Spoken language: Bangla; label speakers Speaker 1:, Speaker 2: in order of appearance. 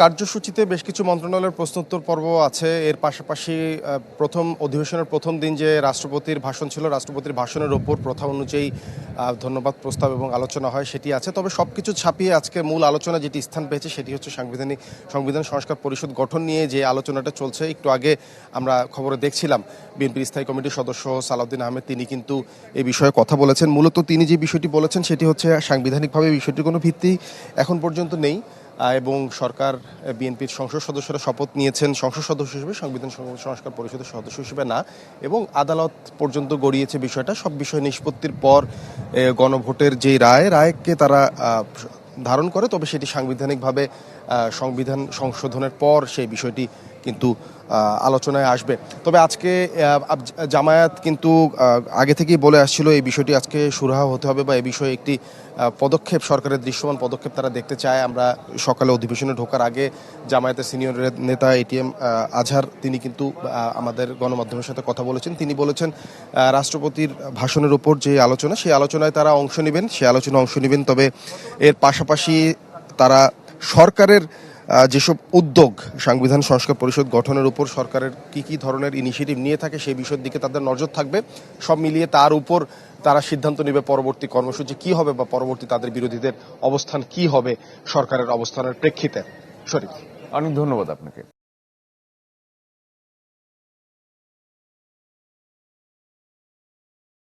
Speaker 1: কার্যসূচিতে বেশ কিছু মন্ত্রণালয়ের প্রশ্নোত্তর পর্ব আছে। এর পাশাপাশি প্রথম অধিবেশনের প্রথম দিন যে রাষ্ট্রপতির ভাষণ ছিল, রাষ্ট্রপতির ভাষণের ওপর প্রথা অনুযায়ী ধন্যবাদ প্রস্তাব এবং আলোচনা হয়, সেটি আছে। তবে সবকিছু ছাপিয়ে আজকে মূল আলোচনা যেটি স্থান পেয়েছে সেটি হচ্ছে সংবিধান সংস্কার পরিষদ গঠন নিয়ে যে আলোচনাটা চলছে। একটু আগে আমরা খবরে দেখছিলাম বিএনপির স্থায়ী কমিটির সদস্য সালাউদ্দিন আহমেদ তিনি কিন্তু এই বিষয়ে কথা বলেছেন। মূলত তিনি যে বিষয়টি বলেছেন সেটি হচ্ছে সাংবিধানিকভাবে বিষয়টির কোনো ভিত্তি এখন পর্যন্ত নেই এবং সরকার বিএনপির সংসদ সদস্যরা শপথ নিয়েছেন সংসদ সদস্য হিসেবে, সংবিধান সংস্কার পরিষদের সদস্য হিসেবে না, এবং আদালত পর্যন্ত গড়িয়েছে বিষয়টা। সব বিষয় নিষ্পত্তির পর গণভোটের যে রায়কে তারা ধারণ করে, তবে সেটি সাংবিধানিকভাবে সংবিধান সংশোধনের পর সেই বিষয়টি কিন্তু আলোচনায় আসবে। তবে আজকে জামায়াত কিন্তু আগে থেকেই বলে আসছিল এই বিষয়টি আজকে সুরাহা হতে হবে বা এই বিষয়ে একটি পদক্ষেপ, সরকারের দৃশ্যমান পদক্ষেপ তারা দেখতে চায়। আমরা সকালে অধিবেশনে ঢোকার আগে জামায়াতের সিনিয়র নেতা এটিএম আজহার তিনি কিন্তু আমাদের গণমাধ্যমের সাথে কথা বলেছেন। তিনি বলেছেন রাষ্ট্রপতির ভাষণের উপর যে আলোচনা, সেই আলোচনায় তারা অংশ নেবেন, সেই আলোচনায় অংশ নেবেন। তবে এর পাশাপাশি তারা সরকারের যেসব উদ্যোগ সংবিধান সংস্কার পরিষদ গঠনের উপর সরকারের কি ধরনের ইনিশিয়েটিভ নিয়ে থাকে সেই বিষয়ের দিকে তাদের নজর থাকবে। সব মিলিয়ে তার উপর তারা সিদ্ধান্ত নেবে পরবর্তী কর্মসূচি কি হবে বা পরবর্তী তাদের বিরোধীদের অবস্থান কি হবে সরকারের অবস্থানের প্রেক্ষিতে। শরীফ,
Speaker 2: অনেক ধন্যবাদ আপনাকে।